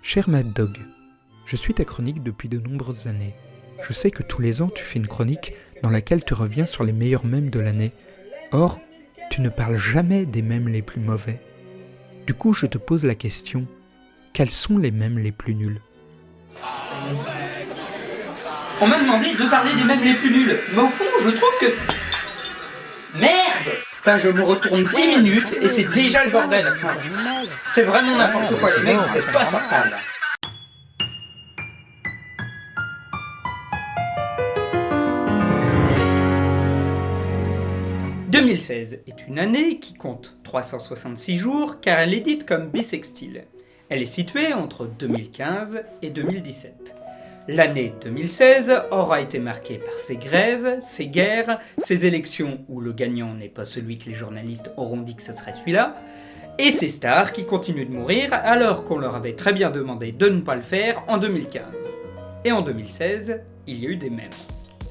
Cher Mad Dog, je suis ta chronique depuis de nombreuses années. Je sais que tous les ans tu fais une chronique dans laquelle tu reviens sur les meilleurs mèmes de l'année. Or, tu ne parles jamais des mèmes les plus mauvais. Du coup, je te pose la question, quels sont les mèmes les plus nuls ? On m'a demandé de parler des mèmes les plus nuls, mais au fond, je trouve que c'est... Merde! Putain, je me retourne 10 minutes et c'est déjà le bordel. Enfin, c'est vraiment n'importe quoi, les mecs, vous êtes pas sortables. « 2016 est une année qui compte 366 jours car elle est dite comme bissextile. Elle est située entre 2015 et 2017. L'année 2016 aura été marquée par ses grèves, ses guerres, ses élections où le gagnant n'est pas celui que les journalistes auront dit que ce serait celui-là, et ses stars qui continuent de mourir alors qu'on leur avait très bien demandé de ne pas le faire en 2015. Et en 2016, il y a eu des mèmes.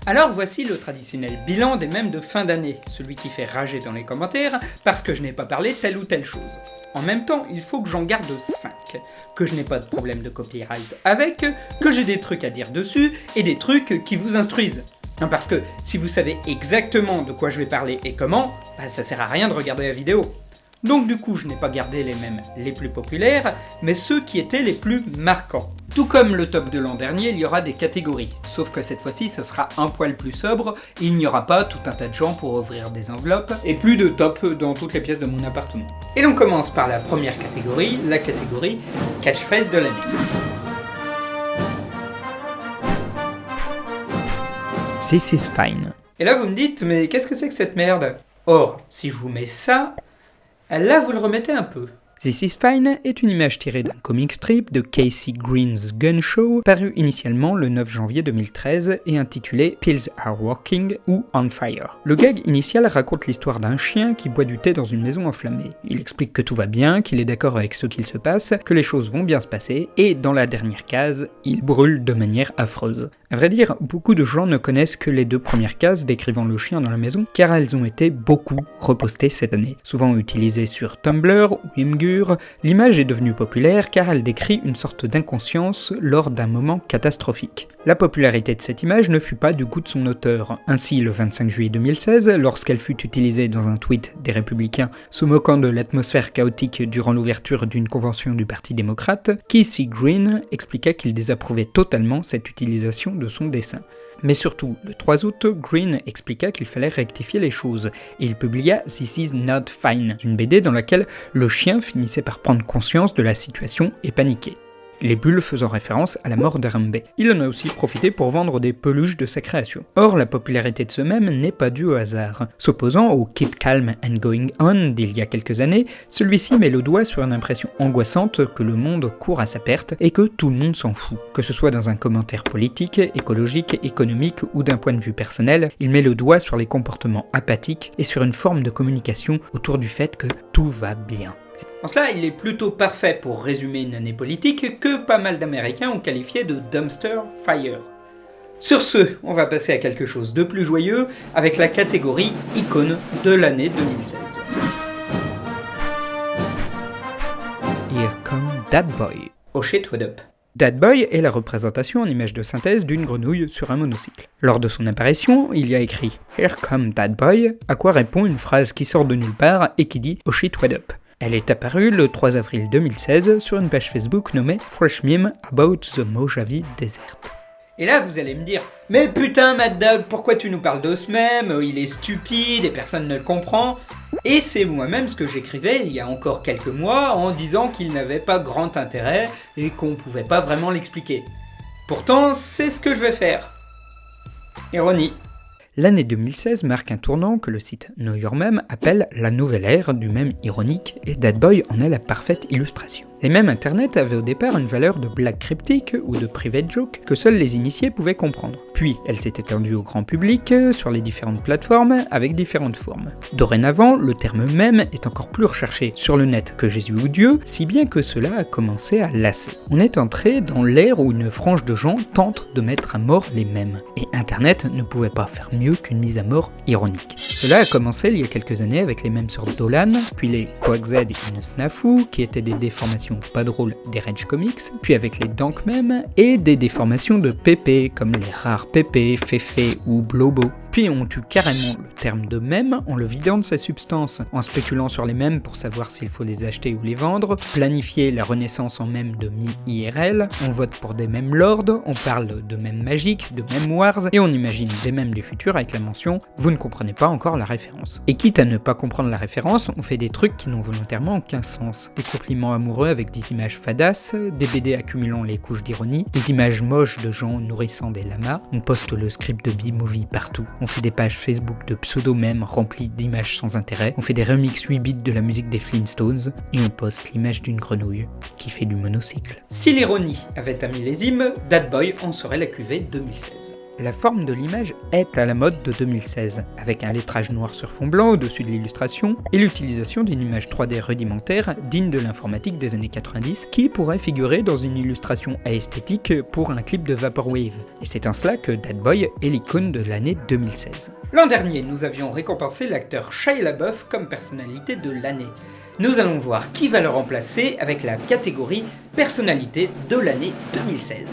Alors voici le traditionnel bilan des mèmes de fin d'année, celui qui fait rager dans les commentaires parce que je n'ai pas parlé telle ou telle chose. En même temps, il faut que j'en garde 5, que je n'ai pas de problème de copyright avec, que j'ai des trucs à dire dessus et des trucs qui vous instruisent. Non, parce que si vous savez exactement de quoi je vais parler et comment, ça sert à rien de regarder la vidéo. Donc du coup, je n'ai pas gardé les mèmes les plus populaires, mais ceux qui étaient les plus marquants. Tout comme le top de l'an dernier, il y aura des catégories, sauf que cette fois-ci, ce sera un poil plus sobre, et il n'y aura pas tout un tas de gens pour ouvrir des enveloppes, et plus de top dans toutes les pièces de mon appartement. Et l'on commence par la première catégorie, la catégorie catchphrase de l'année. This is fine. Et là vous me dites, mais qu'est-ce que c'est que cette merde ? Or, si je vous mets ça, là vous le remettez un peu. This is Fine est une image tirée d'un comic strip de Casey Green's Gun Show, paru initialement le 9 janvier 2013 et intitulé Pills Are Working ou On Fire. Le gag initial raconte l'histoire d'un chien qui boit du thé dans une maison enflammée. Il explique que tout va bien, qu'il est d'accord avec ce qu'il se passe, que les choses vont bien se passer, et dans la dernière case, il brûle de manière affreuse. À vrai dire, beaucoup de gens ne connaissent que les 2 premières cases décrivant le chien dans la maison, car elles ont été beaucoup repostées cette année. Souvent utilisées sur Tumblr ou Imgur, l'image est devenue populaire car elle décrit une sorte d'inconscience lors d'un moment catastrophique. La popularité de cette image ne fut pas du goût de son auteur. Ainsi, le 25 juillet 2016, lorsqu'elle fut utilisée dans un tweet des Républicains se moquant de l'atmosphère chaotique durant l'ouverture d'une convention du Parti démocrate, Casey Green expliqua qu'il désapprouvait totalement cette utilisation de son dessin. Mais surtout, le 3 août, Green expliqua qu'il fallait rectifier les choses, et il publia This is not fine, une BD dans laquelle le chien finissait par prendre conscience de la situation et paniquer. Les bulles faisant référence à la mort d'Harambe. Il en a aussi profité pour vendre des peluches de sa création. Or, la popularité de ce mème n'est pas due au hasard. S'opposant au Keep Calm and Going On d'il y a quelques années, celui-ci met le doigt sur une impression angoissante que le monde court à sa perte et que tout le monde s'en fout. Que ce soit dans un commentaire politique, écologique, économique ou d'un point de vue personnel, il met le doigt sur les comportements apathiques et sur une forme de communication autour du fait que tout va bien. En cela, il est plutôt parfait pour résumer une année politique que pas mal d'Américains ont qualifié de dumpster fire. Sur ce, on va passer à quelque chose de plus joyeux avec la catégorie icône de l'année 2016. Here come That Boy. Oh shit, what up. That Boy est la représentation en image de synthèse d'une grenouille sur un monocycle. Lors de son apparition, il y a écrit « Here come That Boy », à quoi répond une phrase qui sort de nulle part et qui dit « Oh shit, what up ». Elle est apparue le 3 avril 2016 sur une page Facebook nommée Fresh Meme About the Mojave Desert. Et là vous allez me dire « Mais putain Mad Dog, pourquoi tu nous parles de ce mème ? Il est stupide et personne ne le comprend !» Et c'est moi-même ce que j'écrivais il y a encore quelques mois en disant qu'il n'avait pas grand intérêt et qu'on pouvait pas vraiment l'expliquer. Pourtant, c'est ce que je vais faire. Ironie. L'année 2016 marque un tournant que le site Know Your Meme appelle la nouvelle ère du mème ironique et That Boy en est la parfaite illustration. Les mèmes internet avaient au départ une valeur de blague cryptique ou de private joke que seuls les initiés pouvaient comprendre. Puis, elle s'est étendue au grand public sur les différentes plateformes avec différentes formes. Dorénavant, le terme mème est encore plus recherché sur le net que Jésus ou Dieu, si bien que cela a commencé à lasser. On est entré dans l'ère où une frange de gens tente de mettre à mort les mèmes. Et internet ne pouvait pas faire mieux mieux qu'une mise à mort ironique. Cela a commencé il y a quelques années avec les mèmes sur Dolan, puis les Quackz et Snafu, qui étaient des déformations pas drôles des Rage Comics, puis avec les Dank Meme, et des déformations de Pépé, comme les rares Pépé, Féfé ou Blobo. Puis on tue carrément le terme de mème en le vidant de sa substance, en spéculant sur les mèmes pour savoir s'il faut les acheter ou les vendre, planifier la renaissance en mèmes de mi-IRL, on vote pour des mèmes lords, on parle de mèmes magiques, de mèmes wars, et on imagine des mèmes du futur avec la mention « vous ne comprenez pas encore la référence ». Et quitte à ne pas comprendre la référence, on fait des trucs qui n'ont volontairement aucun sens. Des compliments amoureux avec des images fadas, des BD accumulant les couches d'ironie, des images moches de gens nourrissant des lamas, on poste le script de B-Movie partout. On fait des pages Facebook de pseudo-mèmes remplies d'images sans intérêt, on fait des remixes 8 bits de la musique des Flintstones, et on poste l'image d'une grenouille qui fait du monocycle. Si l'ironie avait un millésime, Datboy en serait la cuvée 2016. La forme de l'image est à la mode de 2016, avec un lettrage noir sur fond blanc au-dessus de l'illustration, et l'utilisation d'une image 3D rudimentaire digne de l'informatique des années 90, qui pourrait figurer dans une illustration esthétique pour un clip de Vaporwave. Et c'est en cela que Datboy est l'icône de l'année 2016. L'an dernier, nous avions récompensé l'acteur Shia LaBeouf comme personnalité de l'année. Nous allons voir qui va le remplacer avec la catégorie personnalité de l'année 2016.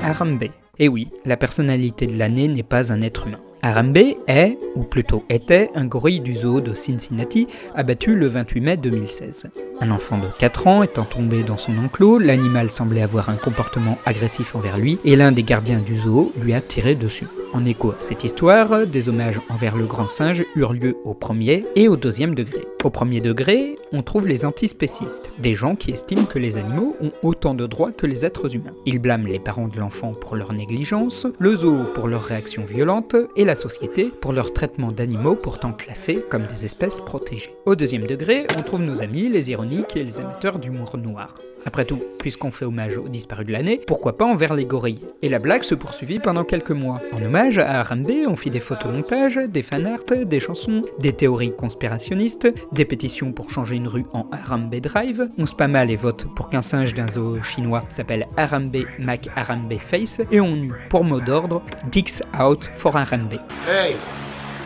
Harambe. Et oui, la personnalité de l'année n'est pas un être humain. Harambe est, ou plutôt était, un gorille du zoo de Cincinnati, abattu le 28 mai 2016. Un enfant de 4 ans étant tombé dans son enclos, l'animal semblait avoir un comportement agressif envers lui, et l'un des gardiens du zoo lui a tiré dessus. En écho à cette histoire, des hommages envers le grand singe eurent lieu au premier et au deuxième degré. Au premier degré, on trouve les antispécistes, des gens qui estiment que les animaux ont autant de droits que les êtres humains. Ils blâment les parents de l'enfant pour leur négligence, le zoo pour leurs réactions violentes, et la société pour leur traitement d'animaux pourtant classés comme des espèces protégées. Au deuxième degré, on trouve nos amis, les ironiques et les amateurs d'humour noir. Après tout, puisqu'on fait hommage aux disparus de l'année, pourquoi pas envers les gorilles? Et la blague se poursuivit pendant quelques mois. En hommage à Harambe, on fit des photomontages, des fanarts, des chansons, des théories conspirationnistes, des pétitions pour changer une rue en Harambe Drive, on spamma les votes pour qu'un singe d'un zoo chinois s'appelle Harambe Mac Harambe Face, et on eut pour mot d'ordre « Dicks out for Harambe ». Hey,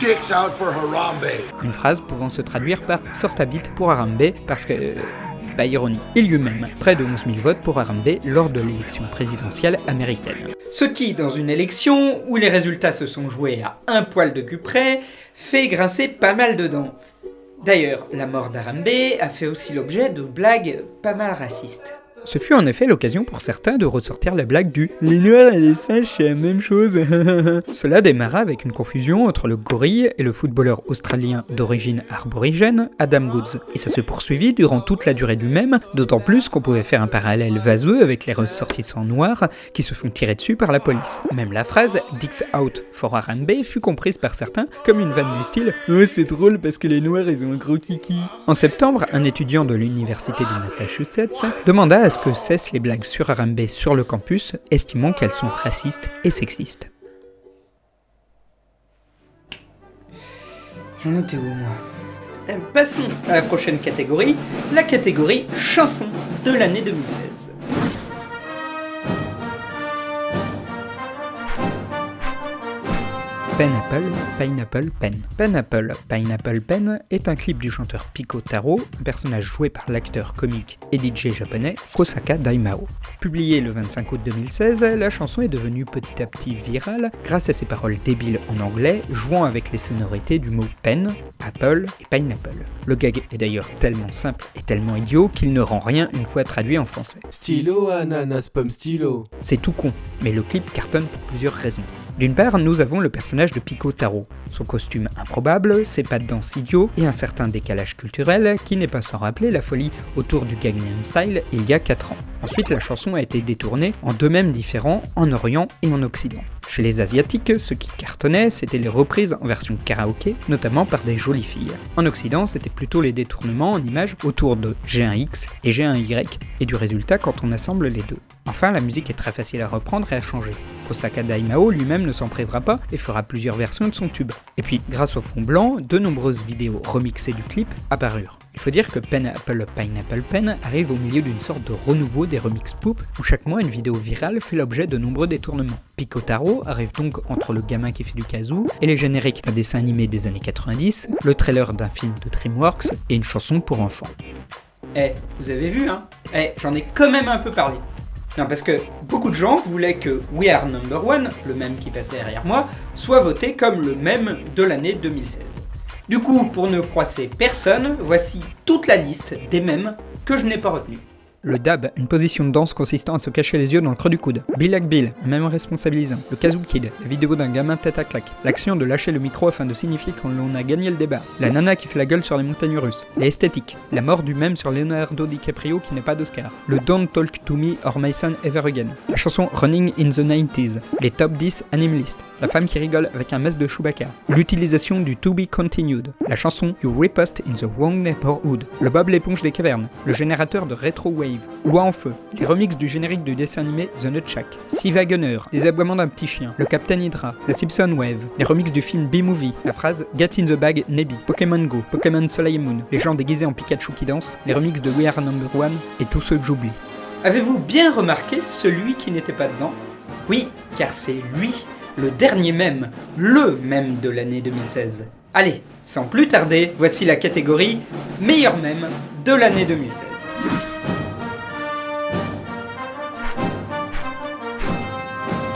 dicks out for Harambe. Une phrase pouvant se traduire par « Sors ta bite pour Harambe » parce que... ironie. Il y eut même près de 11 000 votes pour Harambe lors de l'élection présidentielle américaine. Ce qui, dans une élection où les résultats se sont joués à un poil de cul près, fait grincer pas mal de dents. D'ailleurs, la mort d'Harambe a fait aussi l'objet de blagues pas mal racistes. Ce fut en effet l'occasion pour certains de ressortir la blague du « les noirs et les singes c'est la même chose ». Cela démarra avec une confusion entre le gorille et le footballeur australien d'origine arborigène Adam Goodes. Et ça se poursuivit durant toute la durée du mème, d'autant plus qu'on pouvait faire un parallèle vaseux avec les ressortissants noirs qui se font tirer dessus par la police. Même la phrase « Dicks out for Harambe » fut comprise par certains comme une vanne du style « oh, c'est drôle parce que les noirs ils ont un gros kiki ». En septembre, un étudiant de l'université du Massachusetts demanda à que cessent les blagues sur Harambe sur le campus, estimant qu'elles sont racistes et sexistes. J'en étais où, moi? Passons à la prochaine catégorie, la catégorie chanson de l'année 2016. Pineapple Pen. Pineapple Pen est un clip du chanteur Pico Taro, un personnage joué par l'acteur comique et DJ japonais Kosaka Daimao. Publiée le 25 août 2016, la chanson est devenue petit à petit virale grâce à ses paroles débiles en anglais, jouant avec les sonorités du mot pen, apple et pineapple. Le gag est d'ailleurs tellement simple et tellement idiot qu'il ne rend rien une fois traduit en français. Stylo, ananas, pomme, stylo. C'est tout con, mais le clip cartonne pour plusieurs raisons. D'une part, nous avons le personnage de Pico Taro, son costume improbable, ses pas de danse idiots et un certain décalage culturel qui n'est pas sans rappeler la folie autour du Gangnam Style il y a 4 ans. Ensuite, la chanson a été détournée en deux mèmes différents en Orient et en Occident. Chez les Asiatiques, ce qui cartonnait, c'était les reprises en version karaoké, notamment par des jolies filles. En Occident, c'était plutôt les détournements en images autour de G1X et G1Y, et du résultat quand on assemble les deux. Enfin, la musique est très facile à reprendre et à changer. Kosaka Daimao lui-même ne s'en privera pas et fera plusieurs versions de son tube. Et puis, grâce au fond blanc, de nombreuses vidéos remixées du clip apparurent. Il faut dire que Pen Apple Pineapple Pen arrive au milieu d'une sorte de renouveau des remix pop où chaque mois une vidéo virale fait l'objet de nombreux détournements. Picotaro arrive donc entre le gamin qui fait du kazoo et les génériques d'un dessin animé des années 90, le trailer d'un film de DreamWorks et une chanson pour enfants. Vous avez vu, hein j'en ai quand même un peu parlé. Non, parce que beaucoup de gens voulaient que We Are Number One, le mème qui passe derrière moi, soit voté comme le mème de l'année 2016. Du coup, pour ne froisser personne, voici toute la liste des mèmes que je n'ai pas retenus. Le dab, une position de danse consistant à se cacher les yeux dans le creux du coude. Bill like Bill, un mème responsabilisant. Le Kazoo Kid, la vidéo d'un gamin tête à claque. L'action de lâcher le micro afin de signifier quand l'on a gagné le débat. La nana qui fait la gueule sur les montagnes russes. Les esthétiques. La mort du mème sur Leonardo DiCaprio qui n'est pas d'Oscar. Le Don't Talk to Me or Mason Ever Again. La chanson Running in the 90s. Les top 10 anime list. La femme qui rigole avec un masque de Chewbacca. L'utilisation du To Be Continued. La chanson You Riposte in the Wrong Neighborhood. Le Bob l'éponge des cavernes. Le générateur de Retro Wave. Loi en feu. Les remixes du générique du dessin animé The Nutshak. Sea Wagoner. Les aboiements d'un petit chien. Le Captain Hydra. La Simpson Wave. Les remixes du film B-Movie. La phrase Get in the Bag Nebi. Pokémon Go. Pokémon Soleil et Moon. Les gens déguisés en Pikachu qui dansent. Les remixes de We Are Number One. Et tous ceux que j'oublie. Avez-vous bien remarqué celui qui n'était pas dedans ? Oui, car c'est lui, le dernier mème, le mème de l'année 2016. Allez, sans plus tarder, voici la catégorie meilleur mème de l'année 2016.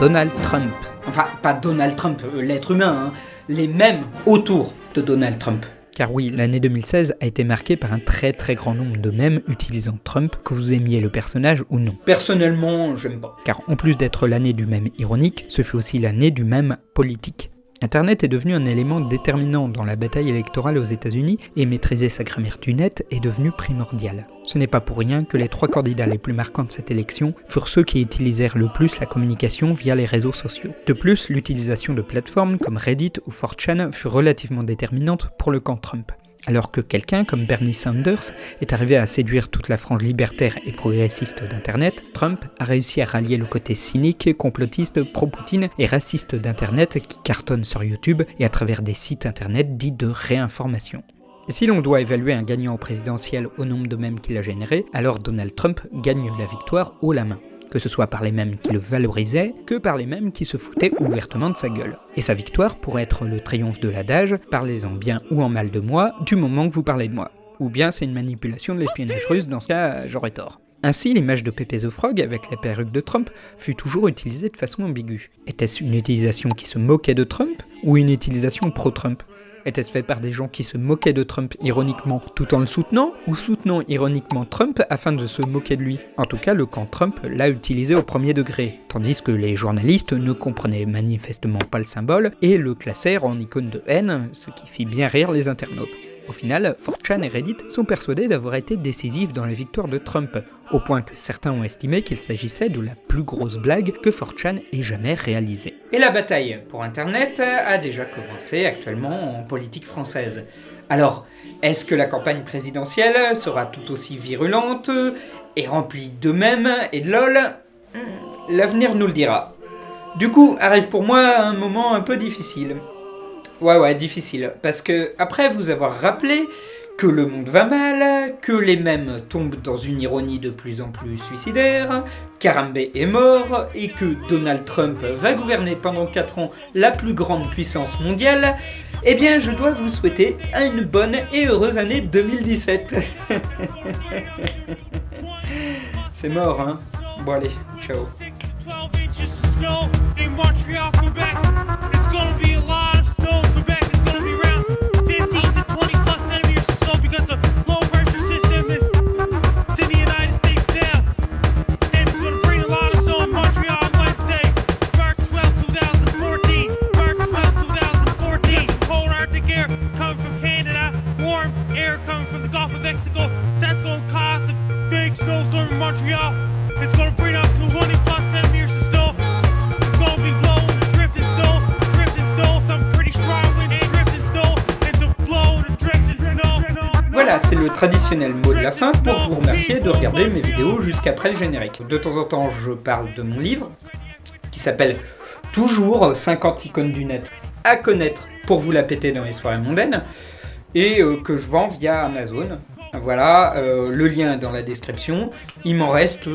Donald Trump. Enfin, pas Donald Trump, l'être humain, hein. Les mèmes autour de Donald Trump. Car oui, l'année 2016 a été marquée par un très grand nombre de mèmes utilisant Trump, que vous aimiez le personnage ou non. Personnellement, j'aime pas. Car en plus d'être l'année du mème ironique, ce fut aussi l'année du mème politique. Internet est devenu un élément déterminant dans la bataille électorale aux États-Unis et maîtriser sa grammaire du net est devenu primordial. Ce n'est pas pour rien que les 3 candidats les plus marquants de cette élection furent ceux qui utilisèrent le plus la communication via les réseaux sociaux. De plus, l'utilisation de plateformes comme Reddit ou 4chan fut relativement déterminante pour le camp Trump. Alors que quelqu'un comme Bernie Sanders est arrivé à séduire toute la frange libertaire et progressiste d'Internet, Trump a réussi à rallier le côté cynique, complotiste, pro-Poutine et raciste d'Internet qui cartonne sur YouTube et à travers des sites Internet dits de réinformation. Et si l'on doit évaluer un gagnant au présidentiel au nombre de mèmes qu'il a généré, alors Donald Trump gagne la victoire haut la main. Que ce soit par les mèmes qui le valorisaient, que par les mèmes qui se foutaient ouvertement de sa gueule. Et sa victoire pourrait être le triomphe de l'adage « parlez-en bien ou en mal de moi, du moment que vous parlez de moi ». Ou bien c'est une manipulation de l'espionnage russe, dans ce cas, j'aurais tort. Ainsi, l'image de Pepe the Frog avec la perruque de Trump fut toujours utilisée de façon ambiguë. Était-ce une utilisation qui se moquait de Trump, ou une utilisation pro-Trump ? Était-ce fait par des gens qui se moquaient de Trump ironiquement tout en le soutenant, ou soutenant ironiquement Trump afin de se moquer de lui ? En tout cas, le camp Trump l'a utilisé au premier degré, tandis que les journalistes ne comprenaient manifestement pas le symbole et le classèrent en icône de haine, ce qui fit bien rire les internautes. Au final, 4chan et Reddit sont persuadés d'avoir été décisifs dans la victoire de Trump, au point que certains ont estimé qu'il s'agissait de la plus grosse blague que 4chan ait jamais réalisée. Et la bataille pour Internet a déjà commencé actuellement en politique française. Alors, est-ce que la campagne présidentielle sera tout aussi virulente et remplie de mèmes et de lol ? L'avenir nous le dira. Du coup, arrive pour moi un moment un peu difficile. Ouais, difficile. Parce que, après vous avoir rappelé que le monde va mal, que les mèmes tombent dans une ironie de plus en plus suicidaire, qu'Harambe est mort, et que Donald Trump va gouverner pendant 4 ans la plus grande puissance mondiale, eh bien je dois vous souhaiter une bonne et heureuse année 2017. C'est mort, hein ? Bon allez, ciao. It's gonna bring up 200+ centimeters of snow. It's gonna be blowing, drifting. c'est le traditionnel mot de la fin pour vous remercier de regarder mes vidéos jusqu'après le générique. De temps en temps, je parle de mon livre, qui s'appelle toujours 50 icônes du net à connaître pour vous la péter dans les soirées mondaines, et que je vends via Amazon. Voilà, le lien est dans la description. Il m'en reste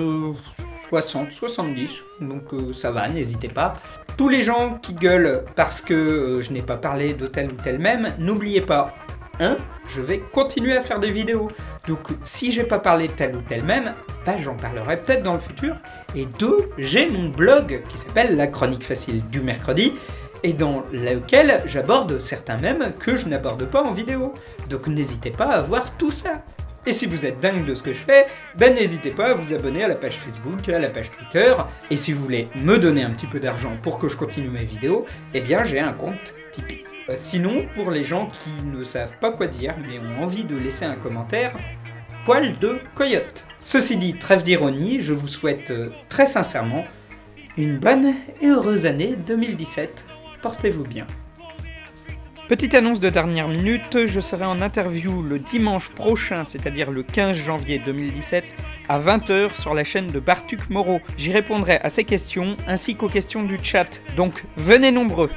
60, 70, donc ça va, n'hésitez pas. Tous les gens qui gueulent parce que je n'ai pas parlé de tel ou tel mème, n'oubliez pas, 1, je vais continuer à faire des vidéos. Donc si j'ai pas parlé de tel ou tel mème, bah, j'en parlerai peut-être dans le futur. Et 2, j'ai mon blog qui s'appelle La Chronique Facile du mercredi, et dans lequel j'aborde certains mèmes que je n'aborde pas en vidéo. Donc n'hésitez pas à voir tout ça. Et si vous êtes dingue de ce que je fais, ben n'hésitez pas à vous abonner à la page Facebook, à la page Twitter. Et si vous voulez me donner un petit peu d'argent pour que je continue mes vidéos, eh bien j'ai un compte Tipeee. Sinon, pour les gens qui ne savent pas quoi dire, mais ont envie de laisser un commentaire, poil de coyote. Ceci dit, trêve d'ironie, je vous souhaite très sincèrement une bonne et heureuse année 2017. Portez-vous bien. Petite annonce de dernière minute, je serai en interview le dimanche prochain, c'est-à-dire le 15 janvier 2017, à 20h sur la chaîne de Bartuk Moreau. J'y répondrai à ses questions ainsi qu'aux questions du chat, donc venez nombreux.